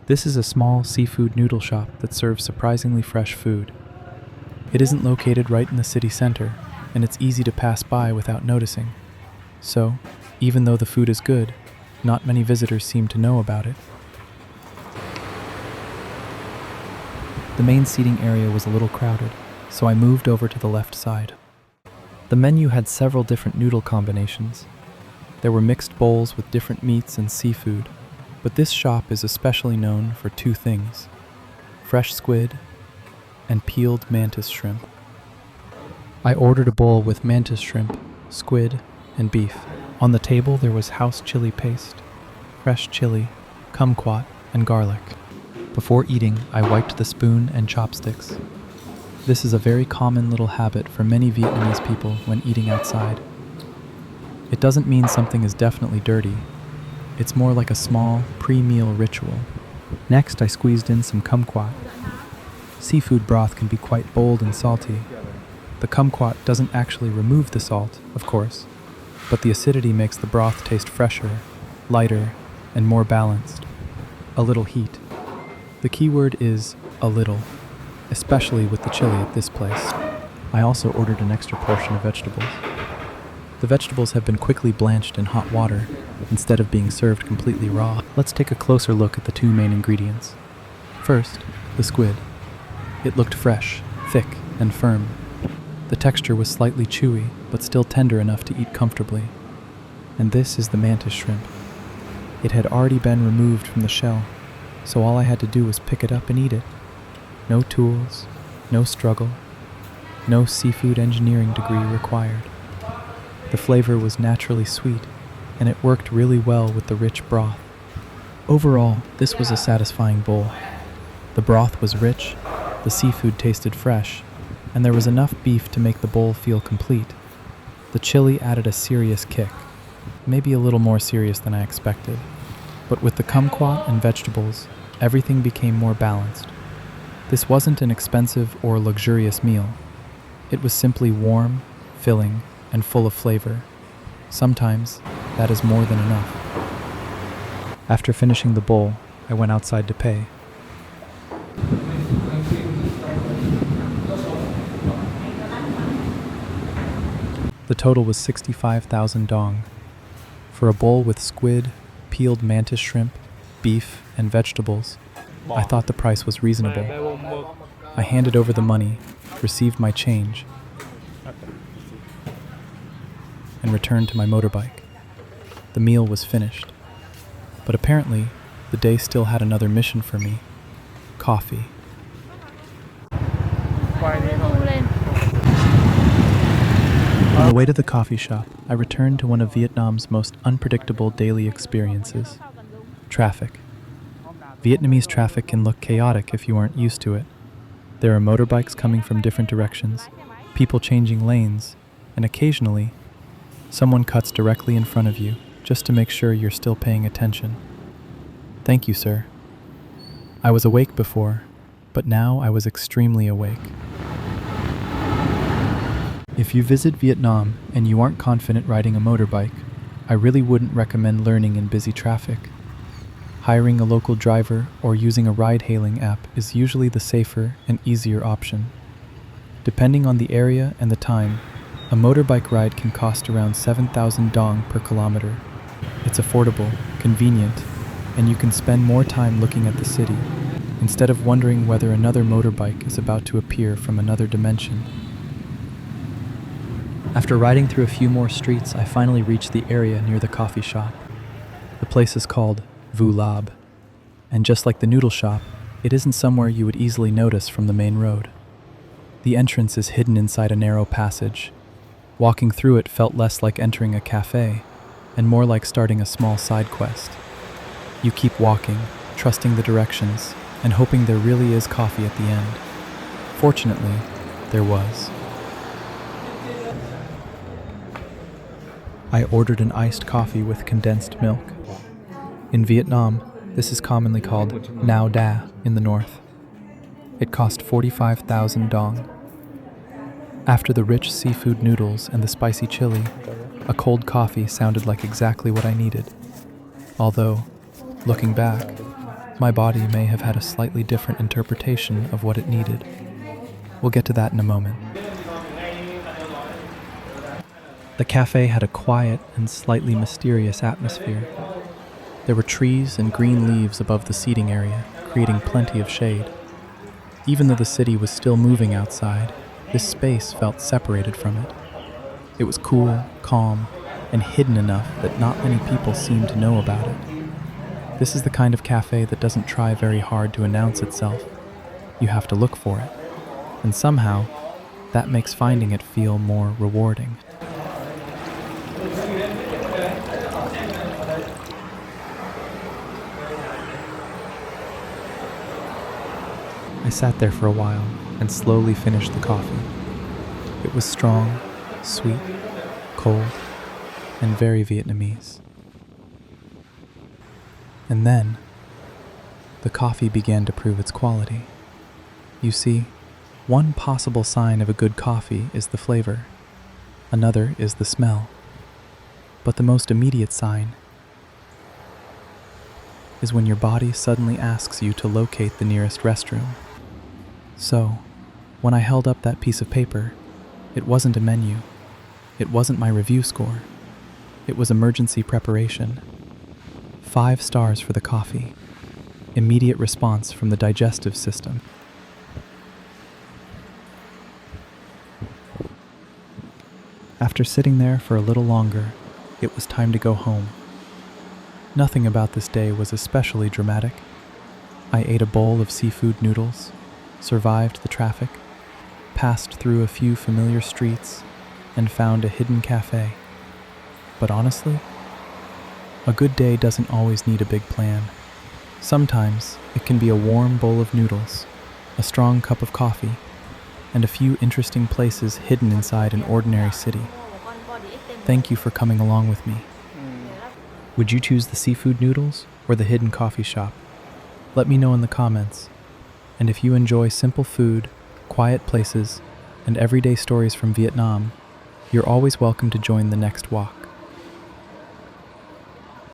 This is a small seafood noodle shop that serves surprisingly fresh food. It isn't located right in the city center, and it's easy to pass by without noticing. So, even though the food is good, not many visitors seem to know about it. The main seating area was a little crowded, so I moved over to the left side. The menu had several different noodle combinations. There were mixed bowls with different meats and seafood, but this shop is especially known for two things: fresh squid and peeled mantis shrimp. I ordered a bowl with mantis shrimp, squid, and beef. On the table there was house chili paste, fresh chili, kumquat, and garlic. Before eating, I wiped the spoon and chopsticks. This is a very common little habit for many Vietnamese people when eating outside. It doesn't mean something is definitely dirty. It's more like a small, pre-meal ritual. Next, I squeezed in some kumquat. Seafood broth can be quite bold and salty. The kumquat doesn't actually remove the salt, of course, but the acidity makes the broth taste fresher, lighter, and more balanced. A little heat. The key word is a little, especially with the chili at this place. I also ordered an extra portion of vegetables. The vegetables have been quickly blanched in hot water instead of being served completely raw. Let's take a closer look at the two main ingredients. First, the squid. It looked fresh, thick, and firm. The texture was slightly chewy, but still tender enough to eat comfortably. And this is the mantis shrimp. It had already been removed from the shell, so all I had to do was pick it up and eat it. No tools, no struggle, no seafood engineering degree required. The flavor was naturally sweet, and it worked really well with the rich broth. Overall, this was a satisfying bowl. The broth was rich, the seafood tasted fresh, and there was enough beef to make the bowl feel complete. The chili added a serious kick, maybe a little more serious than I expected. But with the kumquat and vegetables, everything became more balanced. This wasn't an expensive or luxurious meal. It was simply warm, filling, and full of flavor. Sometimes, that is more than enough. After finishing the bowl, I went outside to pay. The total was 65,000 dong. For a bowl with squid, peeled mantis shrimp, beef, and vegetables, I thought the price was reasonable. I handed over the money, received my change, and returned to my motorbike. The meal was finished. But apparently, the day still had another mission for me: coffee. On the way to the coffee shop, I returned to one of Vietnam's most unpredictable daily experiences: traffic. Vietnamese traffic can look chaotic if you aren't used to it. There are motorbikes coming from different directions, people changing lanes, and occasionally, someone cuts directly in front of you just to make sure you're still paying attention. Thank you, sir. I was awake before, but now I was extremely awake. If you visit Vietnam and you aren't confident riding a motorbike, I really wouldn't recommend learning in busy traffic. Hiring a local driver or using a ride-hailing app is usually the safer and easier option. Depending on the area and the time, a motorbike ride can cost around 7,000 dong per kilometer. It's affordable, convenient, and you can spend more time looking at the city, instead of wondering whether another motorbike is about to appear from another dimension. After riding through a few more streets, I finally reached the area near the coffee shop. The place is called Vu Lab, and just like the noodle shop, it isn't somewhere you would easily notice from the main road. The entrance is hidden inside a narrow passage. Walking through it felt less like entering a cafe, and more like starting a small side quest. You keep walking, trusting the directions, and hoping there really is coffee at the end. Fortunately, there was. I ordered an iced coffee with condensed milk. In Vietnam, this is commonly called Nao Da in the north. It cost 45,000 dong. After the rich seafood noodles and the spicy chili, a cold coffee sounded like exactly what I needed. Although, looking back, My body may have had a slightly different interpretation of what it needed. We'll get to that in a moment. The cafe had a quiet and slightly mysterious atmosphere. There were trees and green leaves above the seating area, creating plenty of shade. Even though the city was still moving outside, this space felt separated from it. It was cool, calm, and hidden enough that not many people seemed to know about it. This is the kind of cafe that doesn't try very hard to announce itself. You have to look for it. And somehow, that makes finding it feel more rewarding. I sat there for a while and slowly finished the coffee. It was strong, sweet, cold, and very Vietnamese. And then, the coffee began to prove its quality. You see, one possible sign of a good coffee is the flavor. Another is the smell. But the most immediate sign is when your body suddenly asks you to locate the nearest restroom. So, when I held up that piece of paper, it wasn't a menu. It wasn't my review score. It was emergency preparation. 5 stars for the coffee. Immediate response from the digestive system. After sitting there for a little longer, it was time to go home. Nothing about this day was especially dramatic. I ate a bowl of seafood noodles, survived the traffic, passed through a few familiar streets, and found a hidden cafe. But honestly, a good day doesn't always need a big plan. Sometimes it can be a warm bowl of noodles, a strong cup of coffee, and a few interesting places hidden inside an ordinary city. Thank you for coming along with me. Would you choose the seafood noodles or the hidden coffee shop? Let me know in the comments. And if you enjoy simple food, quiet places, and everyday stories from Vietnam, you're always welcome to join the next walk.